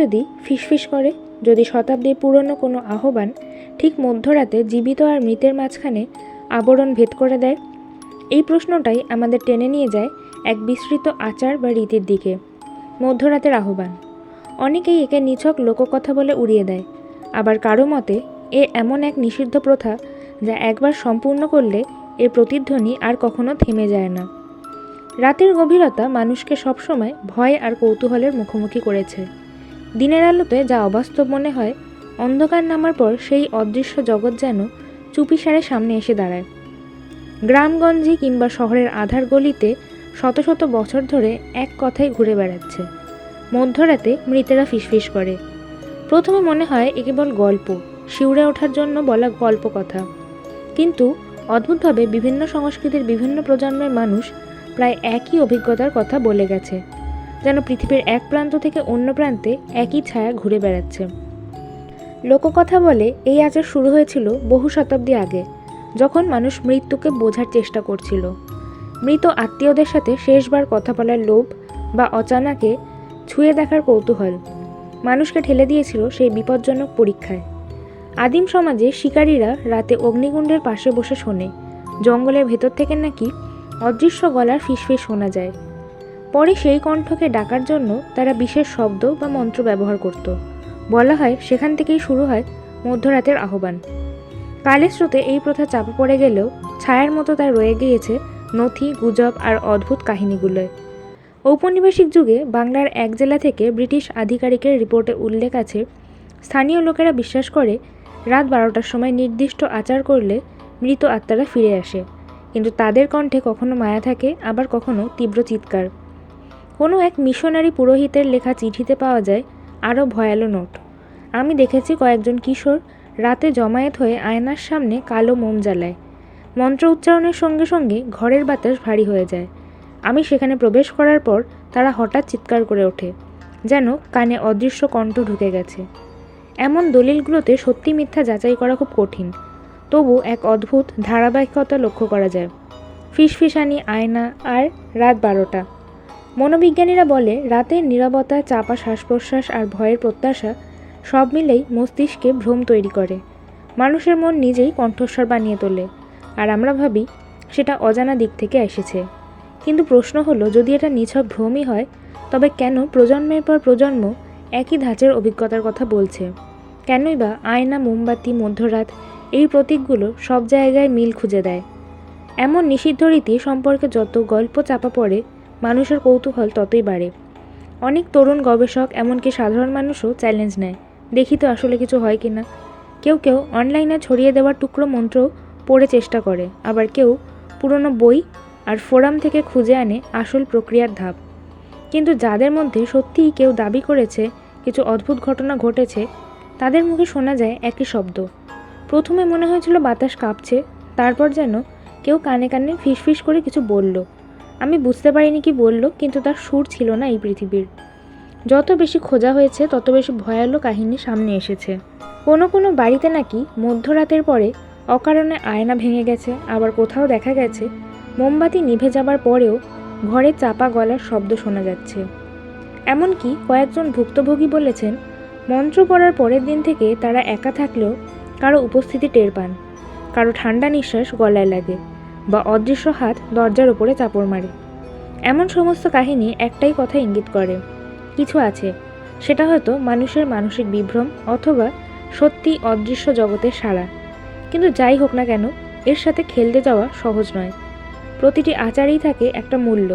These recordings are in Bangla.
যদি ফিসফিস করে, যদি শতাব্দীর পুরনো কোনো আহ্বান ঠিক মধ্যরাতে জীবিত আর মৃতের মাঝখানে আবরণ ভেদ করে দেয়? এই প্রশ্নটাই আমাদের টেনে নিয়ে যায় এক বিস্তৃত আচার বা রীতির দিকে। মধ্যরাতের আহ্বান। অনেকেই একে নিছক লোককথা বলে উড়িয়ে দেয়, আবার কারো মতে এ এমন এক নিষিদ্ধ প্রথা যা একবার সম্পূর্ণ করলে এর প্রতিধ্বনি আর কখনো থেমে যায় না। রাতের গভীরতা মানুষকে সবসময় ভয় আর কৌতূহলের মুখোমুখি করেছে। দিনের আলোতে যা অবাস্তব মনে হয়, অন্ধকার নামার পর সেই অদৃশ্য জগৎ যেন চুপিসারে সামনে এসে দাঁড়ায়। গ্রামগঞ্জে কিংবা শহরের আধার গলিতে শত শত বছর ধরে এক কথাই ঘুরে বেড়াচ্ছে, মধ্যরাতে মৃতেরা ফিসফিস করে। প্রথমে মনে হয় এ কেবল গল্প, শিউরে ওঠার জন্য বলা গল্প কথা, কিন্তু অদ্ভুতভাবে বিভিন্ন সংস্কৃতির বিভিন্ন প্রজন্মের মানুষ প্রায় একই অভিজ্ঞতার কথা বলে গেছে, যেন পৃথিবীর এক প্রান্ত থেকে অন্য প্রান্তে একই ছায়া ঘুরে বেড়াচ্ছে। লোককথা বলে এই আচার শুরু হয়েছিল বহু শতাব্দী আগে, যখন মানুষ মৃত্যুকে বোঝার চেষ্টা করছিল। মৃত আত্মীয়দের সাথে শেষবার কথা বলার লোভ বা অচানাকে ছুঁয়ে দেখার কৌতূহল মানুষকে ঠেলে দিয়েছিল সেই বিপজ্জনক পরীক্ষায়। আদিম সমাজে শিকারীরা রাতে অগ্নিকুণ্ডের পাশে বসে শোনে, জঙ্গলের ভেতর থেকে নাকি অদৃশ্য গলার ফিসফিস শোনা যায়। পরে সেই কণ্ঠকে ডাকার জন্য তারা বিশেষ শব্দ বা মন্ত্র ব্যবহার করত। বলা হয় সেখান থেকেই শুরু হয় মধ্যরাতের আহ্বান। কালের স্রোতে এই প্রথা চাপা পড়ে গেলেও ছায়ার মতো তা রয়ে গিয়েছে নথি, গুজব আর অদ্ভুত কাহিনীগুলোয়। ঔপনিবেশিক যুগে বাংলার এক জেলা থেকে ব্রিটিশ আধিকারিকের রিপোর্টে উল্লেখ আছে, স্থানীয় লোকেরা বিশ্বাস করে রাত 12টার সময় নির্দিষ্ট আচার করলে মৃত আত্মারা ফিরে আসে, কিন্তু তাদের কণ্ঠে কখনো মায়া থাকে, আবার কখনো তীব্র চিৎকার। কোনো এক মিশনারি পুরোহিতের লেখা চিঠিতে পাওয়া যায় আরও ভয়ালো নোট। আমি দেখেছি কয়েকজন কিশোর রাতে জমায়েত হয়ে আয়নার সামনে কালো মোম জ্বালায়। মন্ত্র উচ্চারণের সঙ্গে সঙ্গে ঘরের বাতাস ভারী হয়ে যায়। আমি সেখানে প্রবেশ করার পর তারা হঠাৎ চিৎকার করে ওঠে, যেন কানে অদৃশ্য কণ্ঠ ঢুকে গেছে। এমন দলিলগুলোতে সত্যি মিথ্যা যাচাই করা খুব কঠিন, তবু এক অদ্ভুত ধারাবাহিকতা লক্ষ্য করা যায়। ফিসফিসানি, আয়না আর রাত 12টা। মনোবিজ্ঞানীরা বলে রাতের নীরবতা, চাপা শ্বাস প্রশ্বাস আর ভয়ের প্রত্যাশা সব মিলেই মস্তিষ্কে ভ্রম তৈরি করে। মানুষের মন নিজেই কণ্ঠস্বর বানিয়ে তোলে, আর আমরা ভাবি সেটা অজানা দিক থেকে এসেছে। কিন্তু প্রশ্ন হলো, যদি এটা নিছক ভ্রমই হয়, তবে কেন প্রজন্মের পর প্রজন্ম একই ধাঁচের অভিজ্ঞতার কথা বলছে? কেনই বা আয়না, মোমবাতি, মধ্যরাত এই প্রতীকগুলো সব জায়গায় মিল খুঁজে দেয়? এমন নিষিদ্ধ রীতি সম্পর্কে যত গল্প চাপা পড়ে, মানুষের কৌতূহল ততই বাড়ে। অনেক তরুণ গবেষক, এমনকি সাধারণ মানুষও চ্যালেঞ্জ নেয়, দেখি তো আসলে কিছু হয় কি না। কেউ কেউ অনলাইনে ছড়িয়ে দেওয়ার টুকরো মন্ত্র পড়ে চেষ্টা করে, আবার কেউ পুরনো বই আর ফোরাম থেকে খুঁজে আনে আসল প্রক্রিয়ার ধাপ। কিন্তু যাদের মধ্যে সত্যিই কেউ দাবি করেছে কিছু অদ্ভুত ঘটনা ঘটেছে, তাদের মুখে শোনা যায় একই শব্দ। প্রথমে মনে হয়েছিল বাতাস কাঁপছে, তারপর যেন কেউ কানে কানে ফিসফিস করে কিছু বলল। আমি বুঝতে পারিনি কি বলল, কিন্তু তার সুর ছিল না এই পৃথিবীর। যত বেশি খোঁজা হয়েছে তত বেশি ভয়ালো কাহিনী সামনে এসেছে। কোনো কোনো বাড়িতে নাকি মধ্যরাতের পরে অকারণে আয়না ভেঙে গেছে, আবার কোথাও দেখা গেছে মোমবাতি নিভে যাবার পরেও ঘরে চাপা গলার শব্দ শোনা যাচ্ছে। এমনকি কয়েকজন ভুক্তভোগী বলেছেন, মন্ত্র পড়ার পরের দিন থেকে তারা একা থাকলেও কারো উপস্থিতি টের পান, কারো ঠান্ডা নিঃশ্বাস গলায় লাগে, বা অদৃশ্য হাত দরজার ওপরে চাপড় মারে। এমন সমস্ত কাহিনী একটাই কথা ইঙ্গিত করে, কিছু আছে। সেটা হয়তো মানুষের মানসিক বিভ্রম, অথবা সত্যি অদৃশ্য জগতের সাড়া। কিন্তু যাই হোক না কেন, এর সাথে খেলতে যাওয়া সহজ নয়। প্রতিটি আচারেই থাকে একটা মূল্য।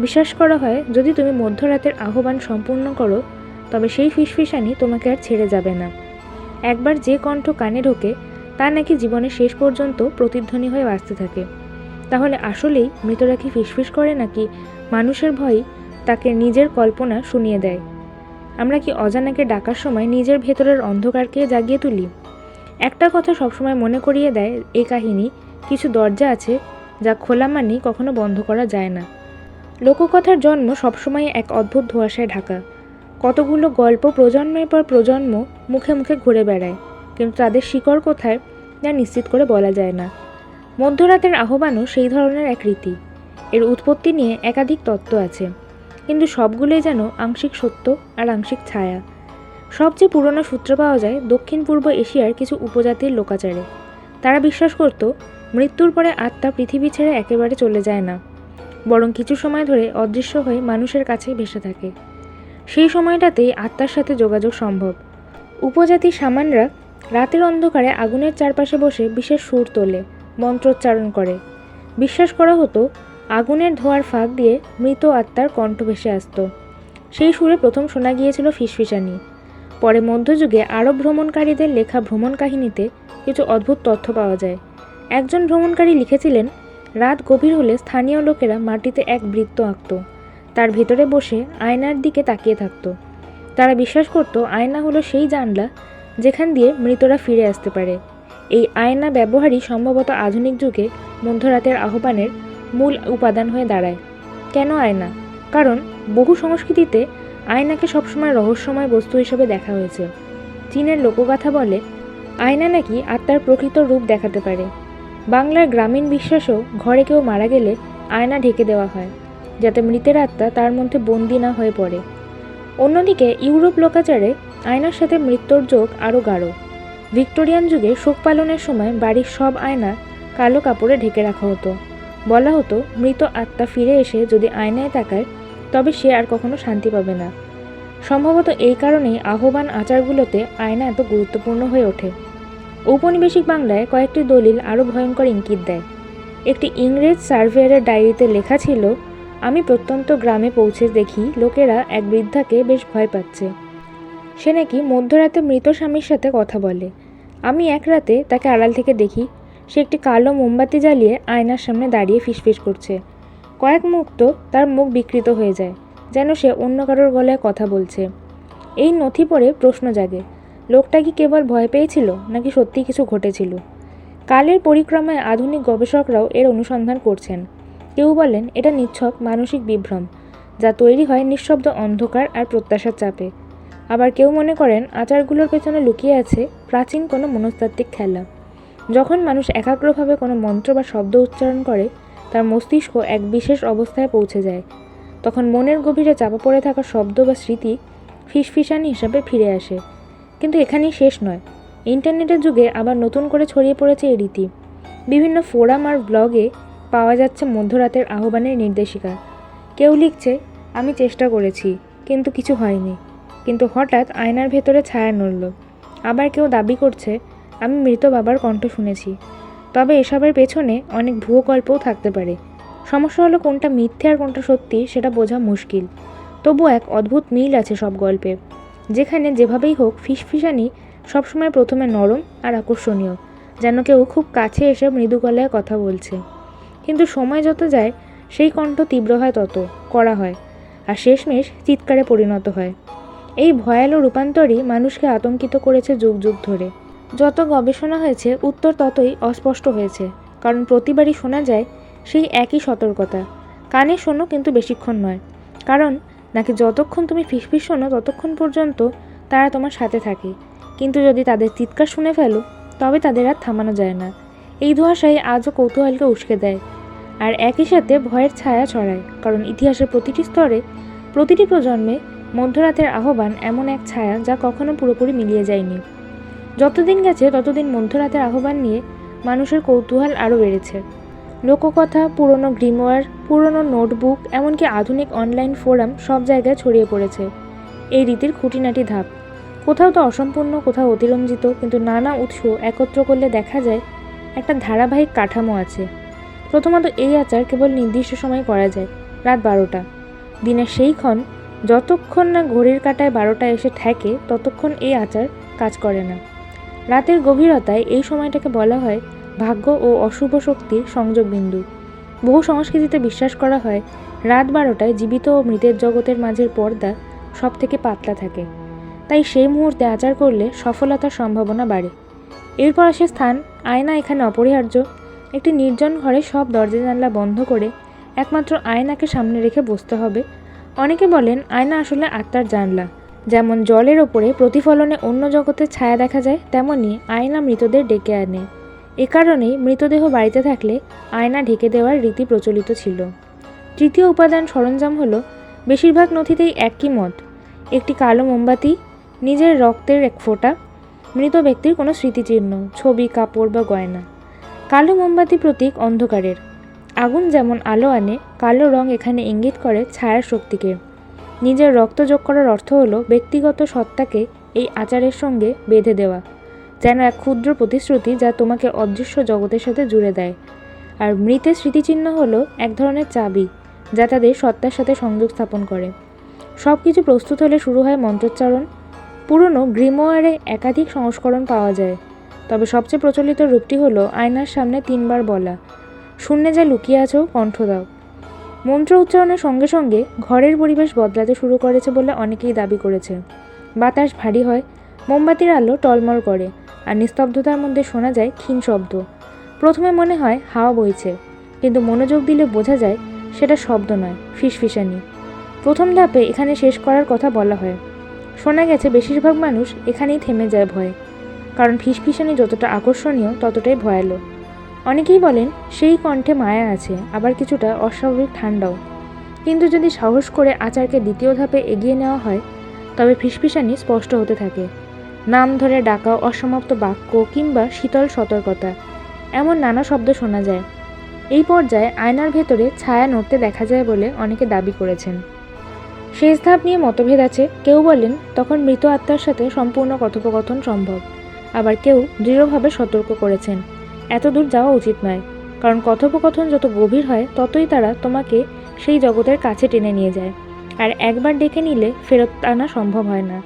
বিশ্বাস করা হয়, যদি তুমি মধ্যরাতের আহ্বান সম্পূর্ণ করো, তবে সেই ফিসফিসানি তোমাকে আর ছেড়ে যাবে না। একবার যে কণ্ঠ কানে ঢোকে, তা নাকি জীবনের শেষ পর্যন্ত প্রতিধ্বনি হয়ে বাঁচতে থাকে। তাহলে আসলেই মৃতরা কি ফিসফিস করে, নাকি মানুষের ভয়ই তাকে নিজের কল্পনা শুনিয়ে দেয়? আমরা কি অজানাকে ডাকার সময় নিজের ভেতরের অন্ধকারকে জাগিয়ে তুলি? একটা কথা সবসময় মনে করিয়ে দেয় এই কাহিনী, কিছু দরজা আছে যা খোলা মানেই কখনো বন্ধ করা যায় না। লোককথার জন্ম সবসময় এক অদ্ভুত ধোঁয়াশায় ঢাকা। কতগুলো গল্প প্রজন্মের পর প্রজন্ম মুখে মুখে ঘুরে বেড়ায়, কিন্তু তাদের শিকড় কোথায় যা নিশ্চিত করে বলা যায় না। মধ্যরাতের আহ্বানও সেই ধরনের এক রীতি। এর উৎপত্তি নিয়ে একাধিক তত্ত্ব আছে, কিন্তু সবগুলোই যেন আংশিক সত্য আর আংশিক ছায়া। সবচেয়ে পুরনো সূত্র পাওয়া যায় দক্ষিণ পূর্ব এশিয়ার কিছু উপজাতির লোকাচারে। তারা বিশ্বাস করত মৃত্যুর পরে আত্মা পৃথিবী ছেড়ে একেবারে চলে যায় না, বরং কিছু সময় ধরে অদৃশ্য হয়ে মানুষের কাছেই ভেসে থাকে। সেই সময়টাতেই আত্মার সাথে যোগাযোগ সম্ভব। উপজাতি শামানরা রাতের অন্ধকারে আগুনের চারপাশে বসে বিশেষ সুর তোলে, মন্ত্রোচ্চারণ করে। বিশ্বাস করা হতো আগুনের ধোঁয়ার ফাঁক দিয়ে মৃত আত্মার কণ্ঠ ভেসে আসত। সেই সুরে প্রথম শোনা গিয়েছিল ফিসফিসানি। পরে মধ্যযুগে আরব ভ্রমণকারীদের লেখা ভ্রমণ কাহিনীতে কিছু অদ্ভুত তথ্য পাওয়া যায়। একজন ভ্রমণকারী লিখেছিলেন, রাত গভীর হলে স্থানীয় লোকেরা মাটিতে এক বৃত্ত আঁকত, তার ভেতরে বসে আয়নার দিকে তাকিয়ে থাকত। তারা বিশ্বাস করত আয়না হলো সেই জানলা যেখান দিয়ে মৃতরা ফিরে আসতে পারে। এই আয়না ব্যবহারই সম্ভবত আধুনিক যুগে মধ্যরাতের আহ্বানের মূল উপাদান হয়ে দাঁড়ায়। কেন আয়না? কারণ বহু সংস্কৃতিতে আয়নাকে সবসময় রহস্যময় বস্তু হিসেবে দেখা হয়েছে। চীনের লোকগাথা বলে আয়না নাকি আত্মার প্রকৃত রূপ দেখাতে পারে। বাংলার গ্রামীণ বিশ্বাসও ঘরে কেউ মারা গেলে আয়না ঢেকে দেওয়া হয়, যাতে মৃতের আত্মা তার মধ্যে বন্দী না হয়ে পড়ে। অন্যদিকে ইউরোপ লোকাচারে আয়নার সাথে মৃত্যুর যোগ আরও গাঢ়। ভিক্টোরিয়ান যুগে শোক পালনের সময় বাড়ির সব আয়না কালো কাপড়ে ঢেকে রাখা হতো। বলা হতো মৃত আত্মা ফিরে এসে যদি আয়নায় তাকায় তবে সে আর কখনো শান্তি পাবে না। সম্ভবত এই কারণেই আহ্বান আচারগুলোতে আয়না এত গুরুত্বপূর্ণ হয়ে ওঠে। ঔপনিবেশিক বাংলায় কয়েকটি দলিল আরও ভয়ঙ্কর ইঙ্গিত দেয়। একটি ইংরেজ সার্ভেয়ারের ডায়েরিতে লেখা ছিল, আমি প্রত্যন্ত গ্রামে পৌঁছে দেখি লোকেরা এক বৃদ্ধাকে বেশ ভয় পাচ্ছে। সে নাকি মধ্যরাতে মৃত স্বামীর সাথে কথা বলে। আমি এক রাতে তাকে আড়াল থেকে দেখি, সে একটি কালো মোমবাতি জ্বালিয়ে আয়নার সামনে দাঁড়িয়ে ফিসফিস করছে। কয়েক মুহূর্ত তার মুখ বিকৃত হয়ে যায়, যেন সে অন্য কারোর গলায় কথা বলছে। এই নথি পড়ে প্রশ্ন জাগে, লোকটা কি কেবল ভয় পেয়েছিল নাকি সত্যি কিছু ঘটেছিল? কালের পরিক্রমায় আধুনিক গবেষকরাও এর অনুসন্ধান করছেন। কেউ বলেন এটা নিছক মানসিক বিভ্রম, যা তৈরি হয় নিঃশব্দ অন্ধকার আর প্রত্যাশার চাপে। আবার কেউ মনে করেন আচারগুলোর পেছনে লুকিয়ে আছে প্রাচীন কোনো মনস্তাত্ত্বিক খেলা। যখন মানুষ একাগ্রভাবে কোনো মন্ত্র বা শব্দ উচ্চারণ করে, তার মস্তিষ্ক এক বিশেষ অবস্থায় পৌঁছে যায়। তখন মনের গভীরে চাপা পড়ে থাকা শব্দ বা স্মৃতি ফিসফিসানি হিসাবে ফিরে আসে। কিন্তু এখানেই শেষ নয়। ইন্টারনেটের যুগে আবার নতুন করে ছড়িয়ে পড়েছে এই রীতি। বিভিন্ন ফোরাম আর ব্লগে পাওয়া যাচ্ছে মধ্যরাতের আহ্বানের নির্দেশিকা। কেউ লিখছে, আমি চেষ্টা করেছি কিন্তু কিছু হয়নি, কিন্তু হঠাৎ আয়নার ভেতরে ছায়া নড়ল। আবার কেউ দাবি করছে, আমি মৃত বাবার কণ্ঠ শুনেছি। তবে এসবের পেছনে অনেক ভুয়ো গল্পও থাকতে পারে। সমস্যা হলো কোনটা মিথ্যে আর কোনটা সত্যি সেটা বোঝা মুশকিল। তবু এক অদ্ভুত মিল আছে সব গল্পে, যেখানে যেভাবেই হোক ফিসফিসানি সবসময় প্রথমে নরম আর আকর্ষণীয়, যেন কেউ খুব কাছে এসে মৃদু গলায় কথা বলছে। কিন্তু সময় যত যায় সেই কণ্ঠ তীব্র হয়, তত কড়া হয়, আর শেষমেশ চিৎকারে পরিণত হয়। এই ভয়ালো রূপান্তরই মানুষকে আতঙ্কিত করেছে যুগ যুগ ধরে। যত গবেষণা হয়েছে উত্তর ততই অস্পষ্ট হয়েছে, কারণ প্রতিবারই শোনা যায় সেই একই সতর্কতা, কানে শোনো কিন্তু বেশিক্ষণ নয়। কারণ নাকি যতক্ষণ তুমি ফিসফিস শোনো ততক্ষণ পর্যন্ত তারা তোমার সাথে থাকে, কিন্তু যদি তাদের চিৎকার শুনে ফেলো তবে তাদের আর থামানো যায় না। এই ধোঁয়াশাই আজও কৌতূহলকে উস্কে দেয়, আর একই সাথে ভয়ের ছায়া ছড়ায়। কারণ ইতিহাসের প্রতিটি স্তরে, প্রতিটি প্রজন্মে মধ্যরাতের আহ্বান এমন এক ছায়া যা কখনো পুরোপুরি মিলিয়ে যায়নি। যতদিন গেছে ততদিন মধ্যরাতের আহ্বান নিয়ে মানুষের কৌতূহল আরও বেড়েছে। লোককথা, পুরনো গ্রিমওয়ার, পুরনো নোটবুক, এমনকি আধুনিক অনলাইন ফোরাম সব জায়গায় ছড়িয়ে পড়েছে এই রীতির খুঁটিনাটি ধাপ। কোথাও তো অসম্পূর্ণ, কোথাও অতিরঞ্জিত, কিন্তু নানা উৎস একত্র করলে দেখা যায় একটা ধারাবাহিক কাঠামো আছে। প্রথমত এই আচার কেবল নির্দিষ্ট সময় করা যায়, রাত 12টা। দিনের সেই ক্ষণ যতক্ষণ না ঘড়ির কাঁটায় 12টা এসে ঠেকে ততক্ষণ এই আচার কাজ করে না। রাতের গভীরতায় এই সময়টাকে বলা হয় ভাগ্য ও অশুভ শক্তির সংযোগ বিন্দু। বহু সংস্কৃতিতে বিশ্বাস করা হয় রাত 12টায় জীবিত ও মৃতের জগতের মাঝের পর্দা সব থেকে পাতলা থাকে, তাই সেই মুহূর্তে আচার করলে সফলতার সম্ভাবনা বাড়ে। এরপর আসে স্থান। আয়না এখানে অপরিহার্য। একটি নির্জন ঘরে সব দরজা জানলা বন্ধ করে একমাত্র আয়নাকে সামনে রেখে বসতে হবে। অনেকে বলেন আয়না আসলে আত্মার জানলা। যেমন জলের ওপরে প্রতিফলনে অন্য জগতের ছায়া দেখা যায়, তেমনি আয়না মৃতদের ডেকে আনে। এ কারণেই মৃতদেহ বাড়িতে থাকলে আয়না ঢেকে দেওয়ার রীতি প্রচলিত ছিল। তৃতীয় উপাদান সরঞ্জাম হলো বেশিরভাগ নথিতেই একই মত, একটি কালো মোমবাতি, নিজের রক্তের এক ফোঁটা, মৃত ব্যক্তির কোনো স্মৃতিচিহ্ন, ছবি, কাপড় বা গয়না। কালো মোমবাতি প্রতীক অন্ধকারের। আগুন যেমন আলো আনে, কালো রং এখানে ইঙ্গিত করে ছায়ার শক্তিকে। নিজের রক্ত যোগ করার অর্থ হলো ব্যক্তিগত সত্তাকে এই আচারের সঙ্গে বেঁধে দেওয়া, যেন এক ক্ষুদ্র প্রতিশ্রুতি যা তোমাকে অদৃশ্য জগতের সাথে জুড়ে দেয়। আর মৃতের স্মৃতিচিহ্ন হলো এক ধরনের চাবি, যা তাদের সত্তার সাথে সংযোগ স্থাপন করে। সব কিছু প্রস্তুত হলে শুরু হয় মন্ত্রোচ্চারণ। পুরনো গ্রিমোয়ারে একাধিক সংস্করণ পাওয়া যায়, তবে সবচেয়ে প্রচলিত রূপটি হলো আয়নার সামনে 3 বার বলা, শূন্যে যা লুকিয়ে আছো কণ্ঠ দাও। মন্ত্র উচ্চারণের সঙ্গে সঙ্গে ঘরের পরিবেশ বদলাতে শুরু করেছে বলে অনেকেই দাবি করেছে। বাতাস ভারী হয়, মোমবাতির আলো টলমল করে, আর নিস্তব্ধতার মধ্যে শোনা যায় ক্ষীণ শব্দ। প্রথমে মনে হয় হাওয়া বইছে, কিন্তু মনোযোগ দিলে বোঝা যায় সেটা শব্দ নয়, ফিসফিসানি। প্রথম ধাপে এখানে শেষ করার কথা বলা হয়। শোনা গেছে বেশিরভাগ মানুষ এখানেই থেমে যায় ভয়ে, কারণ ফিসফিসানি যতটা আকর্ষণীয় ততটাই ভয়ালো। অনেকেই বলেন সেই কণ্ঠে মায়া আছে, আবার কিছুটা অস্বাভাবিক ঠান্ডাও। কিন্তু যদি সাহস করে আচারকে দ্বিতীয় ধাপে এগিয়ে নেওয়া হয়, তবে ফিসফিসানি স্পষ্ট হতে থাকে। নাম ধরে ডাকা, অসমাপ্ত বাক্য কিংবা শীতল সতর্কতা, এমন নানা শব্দ শোনা যায়। এই পর্যায়ে আয়নার ভেতরে ছায়া নড়তে দেখা যায় বলে অনেকে দাবি করেছেন। শেষ ধাপ নিয়ে মতভেদ আছে। কেউ বলেন তখন মৃত আত্মার সাথে সম্পূর্ণ কথোপকথন সম্ভব, আবার কেউ দৃঢ়ভাবে সতর্ক করেছেন এত দূর যাওয়া উচিত নয়, কারণ কথোপকথন যত গভীর হয় ততই তারা তোমাকে সেই জগতের কাছে টেনে নিয়ে যায়, আর একবার ডেকে নিলে ফেরত আনা সম্ভব হয় না।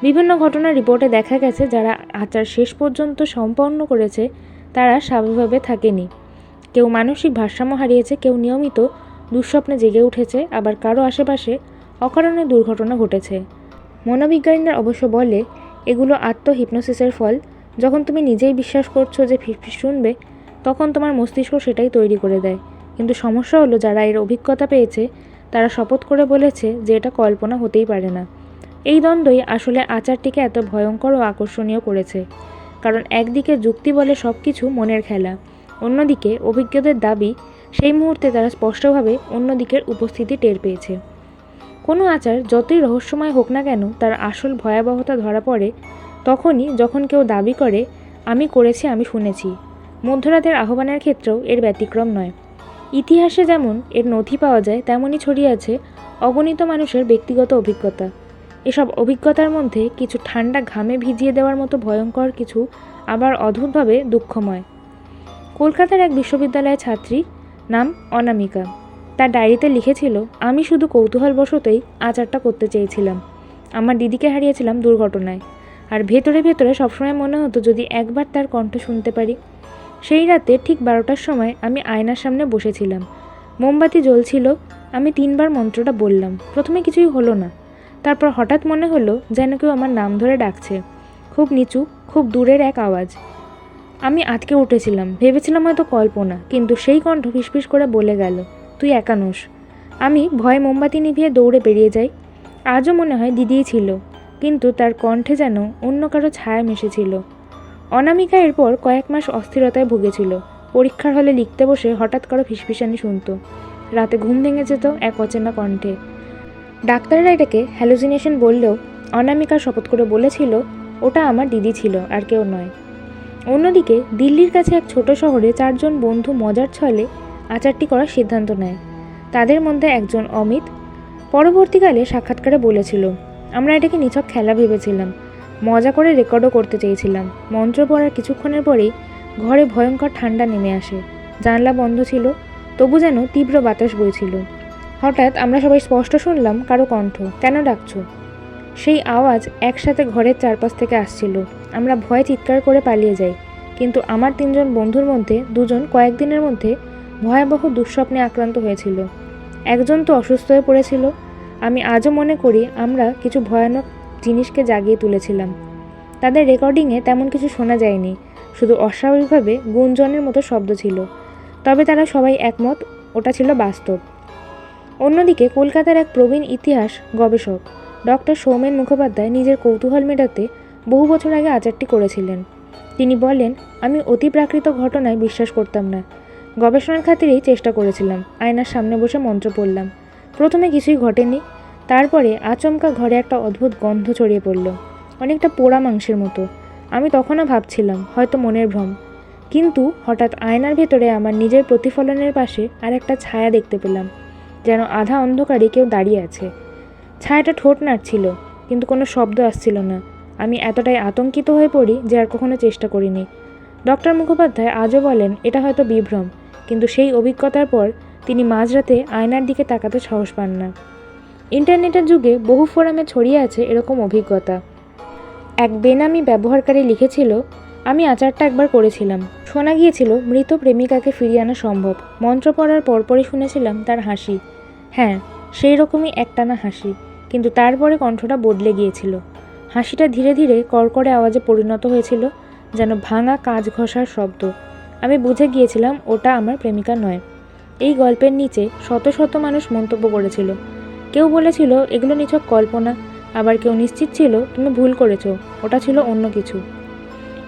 বিভিন্ন ঘটনার রিপোর্টে দেখা গেছে যারা আচার শেষ পর্যন্ত সম্পন্ন করেছে তারা স্বাভাবিকভাবে থাকেনি। কেউ মানসিক ভারসাম্য হারিয়েছে, কেউ নিয়মিত দুঃস্বপ্নে জেগে উঠেছে, আবার কারো আশেপাশে অকারণে দুর্ঘটনা ঘটেছে। মনোবিজ্ঞানীরা অবশ্য বলে এগুলো আত্মহিপনোসিসের ফল। যখন তুমি নিজেই বিশ্বাস করছো যে ফিসফিস শুনবে, তখন তোমার মস্তিষ্ক সেটাই তৈরি করে দেয়। কিন্তু সমস্যা হলো যারা এর অভিজ্ঞতা পেয়েছে তারা শপথ করে বলেছে যে এটা কল্পনা হতেই পারে না। এই দ্বন্দ্বই আসলে আচারটিকে এত ভয়ঙ্কর ও আকর্ষণীয় করেছে, কারণ একদিকে যুক্তি বলে সব কিছু মনের খেলা, অন্যদিকে অভিজ্ঞদের দাবি সেই মুহূর্তে তারা স্পষ্টভাবে অন্যদিকের উপস্থিতি টের পেয়েছে। কোনো আচার যতই রহস্যময় হোক না কেন, তার আসল ভয়াবহতা ধরা পড়ে তখনই যখন কেউ দাবি করে আমি করেছি, আমি শুনেছি। মধ্যরাতের আহ্বানের ক্ষেত্রেও এর ব্যতিক্রম নয়। ইতিহাসে যেমন এর নথি পাওয়া যায়, তেমনই ছড়িয়ে আছে অগণিত মানুষের ব্যক্তিগত অভিজ্ঞতা। এসব অভিজ্ঞতার মধ্যে কিছু ঠান্ডা ঘামে ভিজিয়ে দেওয়ার মতো ভয়ঙ্কর, কিছু আবার অদ্ভুতভাবে দুঃখময়। কলকাতার এক বিশ্ববিদ্যালয়ের ছাত্রী, নাম অনামিকা, তার ডায়েরিতে লিখেছিল, আমি শুধু কৌতূহলবশতই আচারটা করতে চেয়েছিলাম। আমার দিদিকে হারিয়েছিলাম দুর্ঘটনায়, আর ভেতরে ভেতরে সবসময় মনে হতো যদি একবার তার কণ্ঠ শুনতে পারি। সেই রাতে ঠিক 12টার সময় আমি আয়নার সামনে বসেছিলাম, মোমবাতি জ্বলছিল, আমি 3 বার মন্ত্রটা বললাম। প্রথমে কিছুই হলো না, তারপর হঠাৎ মনে হলো যেন কেউ আমার নাম ধরে ডাকছে, খুব নিচু, খুব দূরের এক আওয়াজ। আমি আটকে উঠেছিলাম, ভেবেছিলাম হয়তো কল্পনা, কিন্তু সেই কণ্ঠ ফিসফিস করে বলে গেল, তুই একা নোস। আমি ভয়ে মোমবাতি নিভিয়ে দৌড়ে বেরিয়ে যাই। আজও মনে হয় দিদিই ছিল, কিন্তু তার কণ্ঠে যেন অন্য কারো ছায়া মিশেছিল। অনামিকা এরপর কয়েক মাস অস্থিরতায় ভুগেছিল। পরীক্ষার হলে লিখতে বসে হঠাৎ কারো ফিসফিসানি শুনত, রাতে ঘুম ভেঙে যেত এক অচেনা কণ্ঠে। ডাক্তাররা এটাকে হ্যালুসিনেশন বললেও অনামিকা শপথ করে বলেছিল ওটা আমার দিদি ছিল, আর কেউ নয়। অন্যদিকে দিল্লির কাছে এক ছোট শহরে 4 জন বন্ধু মজার ছলে আচারটি করার সিদ্ধান্ত নেয়। তাদের মধ্যে একজন অমিত পরবর্তীকালে সাক্ষাৎকারে বলেছিল, আমরা এটাকে নিছক খেলা ভেবেছিলাম, মজা করে রেকর্ডও করতে চেয়েছিলাম। মন্ত্র পড়ার কিছুক্ষণের পরেই ঘরে ভয়ঙ্কর ঠান্ডা নেমে আসে। জানলা বন্ধ ছিল, তবু যেন তীব্র বাতাস বইছিল। হঠাৎ আমরা সবাই স্পষ্ট শুনলাম কারো কণ্ঠ, কেন ডাকছো? সেই আওয়াজ একসাথে ঘরের চারপাশ থেকে আসছিল। আমরা ভয়ে চিৎকার করে পালিয়ে যাই, কিন্তু আমার 3 জন বন্ধুর মধ্যে 2 জন কয়েকদিনের মধ্যে ভয়াবহ দুঃস্বপ্নে আক্রান্ত হয়েছিল। একজন তো অসুস্থ হয়ে পড়েছিল। আমি আজও মনে করি আমরা কিছু ভয়ানক জিনিসকে জাগিয়ে তুলেছিলাম। তাদের রেকর্ডিংয়ে তেমন কিছু শোনা যায়নি, শুধু অস্বাভাবিকভাবে গুঞ্জনের মতো শব্দ ছিল। তবে তারা সবাই একমত ওটা ছিল বাস্তব। অন্যদিকে কলকাতার এক প্রবীণ ইতিহাস গবেষক ডক্টর সৌমেন মুখোপাধ্যায় নিজের কৌতূহল মেটাতে বহু বছর আগে আচারটি করেছিলেন। তিনি বলেন, আমি অতিপ্রাকৃত ঘটনায় বিশ্বাস করতাম না। গবেষণার খাতিরেই চেষ্টা করেছিলাম। আয়নার সামনে বসে মন্ত্র পড়লাম। প্রথমে কিছুই ঘটেনি, তারপরে আচমকা ঘরে একটা অদ্ভুত গন্ধ ছড়িয়ে পড়ল। অনেকটা পোড়া মাংসের মতো। আমি তখনও ভাবছিলাম হয়তো মনের ভ্রম, কিন্তু হঠাৎ আয়নার ভেতরে আমার নিজের প্রতিফলনের পাশে আর একটা ছায়া দেখতে পেলাম, যেন আধা অন্ধকারে কেউ দাঁড়িয়ে আছে। ছায়াটা ঠোঁট নাড়ছিল, কিন্তু কোনো শব্দ আসছিল না। আমি এতটাই আতঙ্কিত হয়ে পড়ি যে আর কখনো চেষ্টা করিনি। ডক্টর মুখোপাধ্যায় আজও বলেন এটা হয়তো বিভ্রম, কিন্তু সেই অভিজ্ঞতার পর তিনি মাঝরাতে আয়নার দিকে তাকাতে সাহস পান না। ইন্টারনেটের যুগে বহু ফোরামে ছড়িয়ে আছে এরকম অভিজ্ঞতা। এক বেনামি ব্যবহারকারী লিখেছিল, আমি আচারটা একবার করেছিলাম। শোনা গিয়েছিল মৃত প্রেমিকাকে ফিরিয়ে আনা সম্ভব। মন্ত্র পড়ার পরপরই শুনেছিলাম তার হাসি। হ্যাঁ, সেই রকমই একটানা হাসি, কিন্তু তারপরে কণ্ঠটা বদলে গিয়েছিল। হাসিটা ধীরে ধীরে কড়কড়ে আওয়াজে পরিণত হয়েছিল, যেন ভাঙা কাঁচ ঘষার শব্দ। আমি বুঝে গিয়েছিলাম ওটা আমার প্রেমিকা নয়। এই গল্পের নিচে শত শত মানুষ মন্তব্য করেছিল। কেউ বলেছিল এগুলো নিছক কল্পনা, আবার কেউ নিশ্চিত ছিল তুমি ভুল করেছ, ওটা ছিল অন্য কিছু।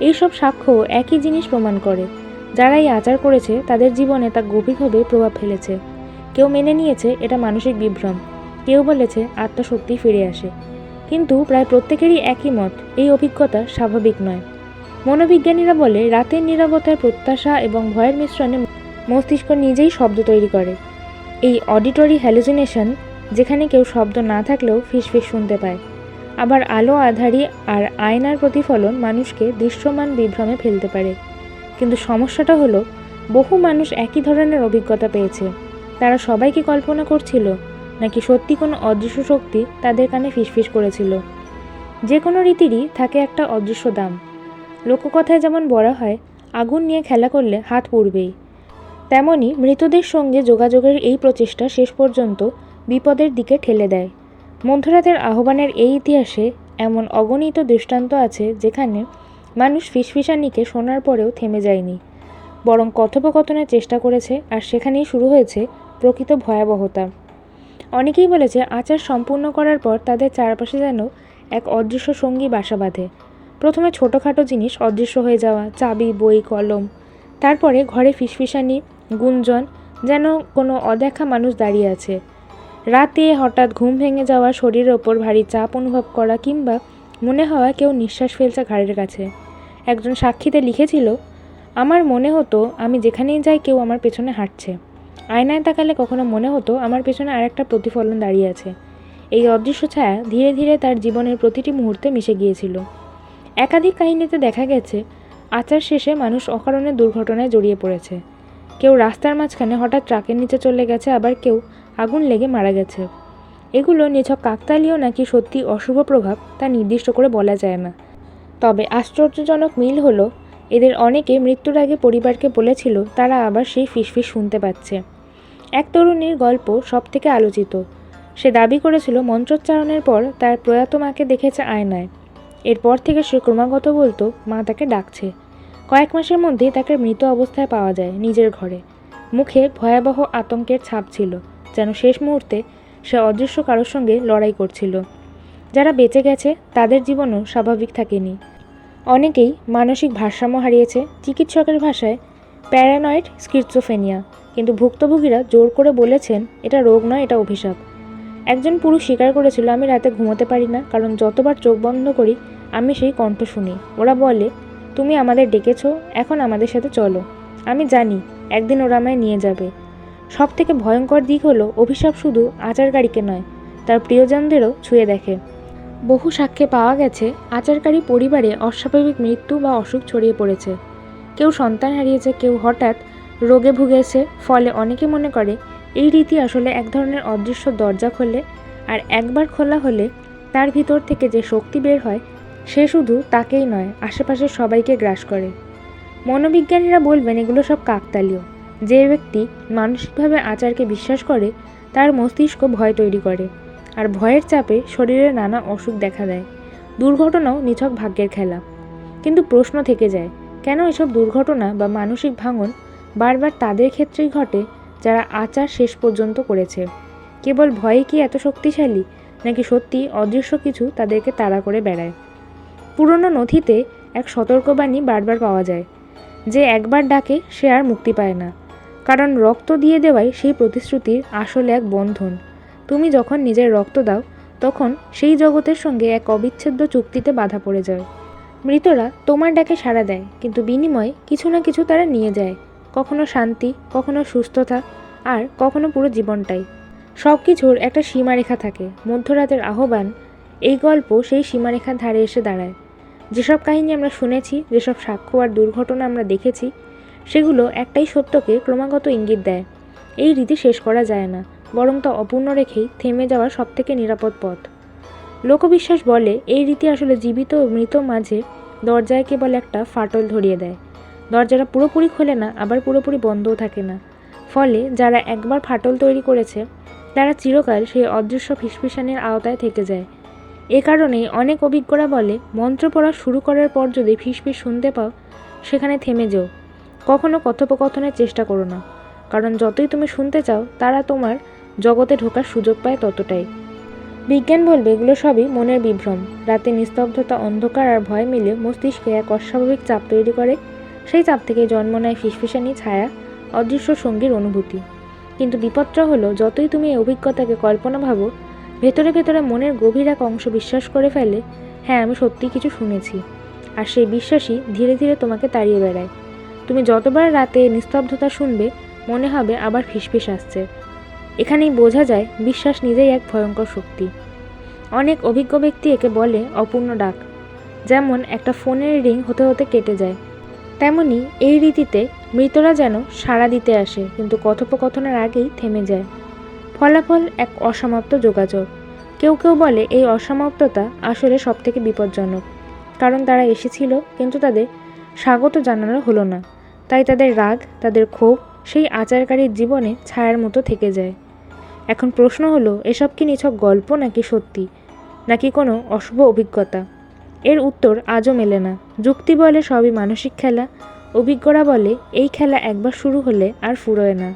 এইসব সাক্ষ্য একই জিনিস প্রমাণ করে, যারা এই আচার করেছে তাদের জীবনে তা গভীরভাবে প্রভাব ফেলেছে। কেউ মেনে নিয়েছে এটা মানসিক বিভ্রম, কেউ বলেছে আত্মা সত্যিই ফিরে আসে, কিন্তু প্রায় প্রত্যেকেরই একই মত, এই অভিজ্ঞতা স্বাভাবিক নয়। মনোবিজ্ঞানীরা বলে রাতের নীরবতার প্রত্যাশা এবং ভয়ের মিশ্রণে মস্তিষ্ক নিজেই শব্দ তৈরি করে। এই অডিটরি হ্যালুসিনেশন, যেখানে কেউ শব্দ না থাকলেও ফিসফিস শুনতে পায়। আবার আলো আঁধারি আর আয়নার প্রতিফলন মানুষকে দৃশ্যমান বিভ্রমে ফেলতে পারে। কিন্তু সমস্যাটা হলো, বহু মানুষ একই ধরনের অভিজ্ঞতা পেয়েছে। তারা সবাই কি কল্পনা করছিল, নাকি সত্যি কোনো অদৃশ্য শক্তি তাদের কানে ফিসফিস করেছিল? যে কোনো রীতিরই থাকে একটা অদৃশ্য দাম। লোককথায় যেমন বলা হয়, আগুন নিয়ে খেলা করলে হাত পুড়বেই, তেমনি মৃতদের সঙ্গে যোগাযোগের এই প্রচেষ্টা শেষ পর্যন্ত বিপদের দিকে ঠেলে দেয়। মধ্যরাতের আহ্বানের এই ইতিহাসে এমন অগণিত দৃষ্টান্ত আছে যেখানে মানুষ ফিসফিসানিকে শোনার পরেও থেমে যায়নি, বরং কথোপকথনের চেষ্টা করেছে, আর সেখানেই শুরু হয়েছে প্রকৃত ভয়াবহতা। অনেকেই বলেছে আচার সম্পূর্ণ করার পর তাদের চারপাশে যেন এক অদৃশ্য সঙ্গী বাসা বাঁধে। প্রথমে ছোটোখাটো জিনিস অদৃশ্য হয়ে যাওয়া, চাবি, বই, কলম, তারপরে ঘরে ফিসফিসানি, গুঞ্জন, যেন কোনো অদেখা মানুষ দাঁড়িয়ে আছে। রাতে হঠাৎ ঘুম ভেঙে যাওয়া, শরীরের ওপর ভারী চাপ অনুভব করা, কিংবা মনে হওয়া কেউ নিঃশ্বাস ফেলছে ঘাড়ের কাছে। একজন সাক্ষীতে লিখেছিল, আমার মনে হতো আমি যেখানেই যাই কেউ আমার পেছনে হাঁটছে। আয়নায় তাকালে কখনো মনে হতো আমার পেছনে আরেকটা প্রতিফলন দাঁড়িয়ে আছে। এই অদৃশ্য ছায়া ধীরে ধীরে তার জীবনের প্রতিটি মুহূর্তে মিশে গিয়েছিল। একাধিক কাহিনীতে দেখা গেছে আচার শেষে মানুষ অকারণে দুর্ঘটনায় জড়িয়ে পড়েছে। কেউ রাস্তার মাঝখানে হঠাৎ ট্রাকের নিচে চলে গেছে, আবার কেউ আগুন লেগে মারা গেছে। এগুলো নিছক কাকতালীয় নাকি সত্যি অশুভ প্রভাব তা নির্দিষ্ট করে বলা যায় না। তবে আশ্চর্যজনক মিল হলো, এদের অনেকে মৃত্যুর আগে পরিবারকে বলেছিল তারা আবার সেই ফিসফিস শুনতে পাচ্ছে। এক তরুণীর গল্প সবথেকে আলোচিত। সে দাবি করেছিল মন্ত্রোচ্চারণের পর তার প্রয়াত মাকে দেখেছে আয়নায়। এরপর থেকে সে ক্রমাগত বলতো মা তাকে ডাকছে। কয়েক মাসের মধ্যেই তাকে মৃত অবস্থায় পাওয়া যায় নিজের ঘরে। মুখে ভয়াবহ আতঙ্কের ছাপ ছিল, যেন শেষ মুহূর্তে সে অদৃশ্য কারোর সঙ্গে লড়াই করছিল। যারা বেঁচে গেছে তাদের জীবনও স্বাভাবিক থাকেনি। অনেকেই মানসিক ভারসাম্য হারিয়েছে, চিকিৎসকের ভাষায় প্যারানয়েড স্কিজোফ্রেনিয়া, কিন্তু ভুক্তভোগীরা জোর করে বলেছেন এটা রোগ নয়, এটা অভিশাপ। একজন পুরুষ স্বীকার করেছিল, আমি রাতে ঘুমোতে পারি না, কারণ যতবার চোখ বন্ধ করি আমি সেই কণ্ঠ শুনি। ওরা বলে, তুমি আমাদের ডেকেছো, এখন আমাদের সাথে চলো। আমি জানি একদিন ওরা আমায় নিয়ে যাবে। সব থেকে ভয়ঙ্কর দিক হলো, অভিশাপ শুধু আচারকারীকে নয়, তার প্রিয়জনদেরও ছুঁয়ে দেখে। বহু সাক্ষ্যে পাওয়া গেছে আচারকারী পরিবারে অস্বাভাবিক মৃত্যু বা অসুখ ছড়িয়ে পড়েছে। কেউ সন্তান হারিয়েছে, কেউ হঠাৎ রোগে ভুগেছে। ফলে অনেকে মনে করে এই রীতি আসলে এক ধরনের অদৃশ্য দরজা খোলে, আর একবার খোলা হলে তার ভিতর থেকে যে শক্তি বের হয় সে শুধু তাকেই নয়, আশেপাশের সবাইকে গ্রাস করে। মনোবিজ্ঞানীরা বলবেন এগুলো সব কাকতালীয়। যে ব্যক্তি মানসিকভাবে আচারকে বিশ্বাস করে তার মস্তিষ্ক ভয় তৈরি করে, আর ভয়ের চাপে শরীরে নানা অসুখ দেখা দেয়। দুর্ঘটনাও নিছক ভাগ্যের খেলা। কিন্তু প্রশ্ন থেকে যায়, কেন এসব দুর্ঘটনা বা মানসিক ভাঙন বারবার তাদের ক্ষেত্রেই ঘটে যারা আচার শেষ পর্যন্ত করেছে? কেবল ভয়ে কি এত শক্তিশালী, নাকি সত্যি অদৃশ্য কিছু তাদেরকে তাড়া করে বেড়ায়? পুরনো নথিতে এক সতর্কবাণী বারবার পাওয়া যায়, যে একবার ডাকে সে আর মুক্তি পায় না, কারণ রক্ত দিয়ে দেওয়াই সেই প্রতিশ্রুতির আসলে এক বন্ধন। তুমি যখন নিজের রক্ত দাও তখন সেই জগতের সঙ্গে এক অবিচ্ছেদ্য চুক্তিতে বাধা পড়ে যায়। মৃতরা তোমার ডাকে সাড়া দেয়, কিন্তু বিনিময়ে কিছু না কিছু তারা নিয়ে যায়, কখনো শান্তি, কখনো সুস্থতা, আর কখনো পুরো জীবনটাই। সব কিছুর একটা সীমারেখা থাকে। মধ্যরাতের আহ্বান এই গল্প সেই সীমারেখার ধারে এসে দাঁড়ায়। যেসব কাহিনী আমরা শুনেছি, যেসব সাক্ষ্য আর দুর্ঘটনা আমরা দেখেছি, সেগুলো একটাই সত্যকে ক্রমাগত ইঙ্গিত দেয়। এই রীতি শেষ করা যায় না, বরং তা অপূর্ণ রেখেই থেমে যাওয়া সবথেকে নিরাপদ পথ। লোকবিশ্বাস বলে এই রীতি আসলে জীবিত ও মৃত মাঝে দরজায় কেবল একটা ফাটল ধরিয়ে দেয়। দরজাটা পুরোপুরি খোলে না, আবার পুরোপুরি বন্ধও থাকে না। ফলে যারা একবার ফাটল তৈরি করেছে তারা চিরকাল সেই অদৃশ্য ফিসফিসানির আওতায় থেকে যায়। এ কারণেই অনেক অভিজ্ঞরা বলে, মন্ত্র পড়া শুরু করার পর যদি ফিসফিস শুনতে পাও, সেখানে থেমে যেও। কখনো কথোপকথনের চেষ্টা করো না, কারণ যতই তুমি শুনতে চাও তারা তোমার জগতে ঢোকার সুযোগ পায় ততটাই। বিজ্ঞান বলবে এগুলো সবই মনের বিভ্রম। রাতে নিস্তব্ধতা, অন্ধকার আর ভয় মিলে মস্তিষ্কে এক অস্বাভাবিক চাপ তৈরি করে। সেই চাপ থেকে জন্ম নেয় ফিসফিসানি, ছায়া, অদৃশ্য সঙ্গীর অনুভূতি। কিন্তু বিপদটা হলো, যতই তুমি এই অভিজ্ঞতাকে কল্পনা ভাবো, ভেতরে ভেতরে মনের গভীর এক অংশ বিশ্বাস করে ফেলে, হ্যাঁ আমি সত্যিই কিছু শুনেছি। আর সেই বিশ্বাসই ধীরে ধীরে তোমাকে তাড়িয়ে বেড়ায়। তুমি যতবার রাতে নিস্তব্ধতা শুনবে, মনে হবে আবার ফিসফিস আসছে। এখানেই বোঝা যায় বিশ্বাস নিজেই এক ভয়ঙ্কর শক্তি। অনেক অভিজ্ঞ ব্যক্তি একে বলে অপূর্ণ ডাক। যেমন একটা ফোনের রিং হতে হতে কেটে যায়, তেমনি এই রীতিতে মৃতরা যেন সাড়া দিতে আসে, কিন্তু কথোপকথনের আগেই থেমে যায়। ফলাফল এক অসমাপ্ত যোগাযোগ। কেউ কেউ বলে এই অসমাপ্ততা আসলে সবথেকে বিপজ্জনক, কারণ তারা এসেছিল কিন্তু তাদের স্বাগত জানানো হলো না। তাই তাদের রাগ, তাদের ক্ষোভ সেই আচারকারীর জীবনে ছায়ার মতো থেকে যায়। এখন প্রশ্ন হলো, এসব কি নিছক গল্প, নাকি সত্যি, নাকি কোনো অশুভ অভিজ্ঞতা? এর উত্তর আজও মেলে না। যুক্তি বলে সবই মানসিক খেলা, অভিজ্ঞরা বলে এই খেলা একবার শুরু হলে আর ফুরোয় না।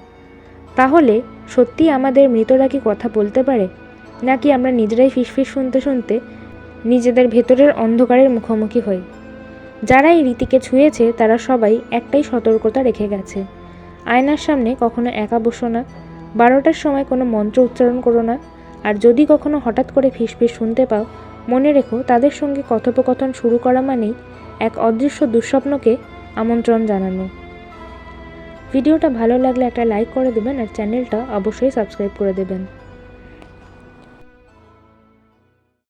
তাহলে সত্যি আমাদের মৃতরা কি কথা বলতে পারে, নাকি আমরা নিজেরাই ফিসফিস শুনতে শুনতে নিজেদের ভেতরের অন্ধকারের মুখোমুখি হই? যারা এই রীতিকে ছুঁয়েছে তারা সবাই একটাই সতর্কতা রেখে গেছে, আয়নার সামনে কখনো একা বসো না, 12টার সময় কোনো মন্ত্র উচ্চারণ করো না, আর যদি কখনো হঠাৎ করে ফিসফিস শুনতে পাও, মনে রেখো তাদের সঙ্গে কথোপকথন শুরু করা মানেই এক অদৃশ্য দুঃস্বপ্নকে আমন্ত্রণ জানানো। ভিডিওটা ভালো লাগলে একটা লাইক করে দেবেন আর চ্যানেলটা অবশ্যই সাবস্ক্রাইব করে দেবেন।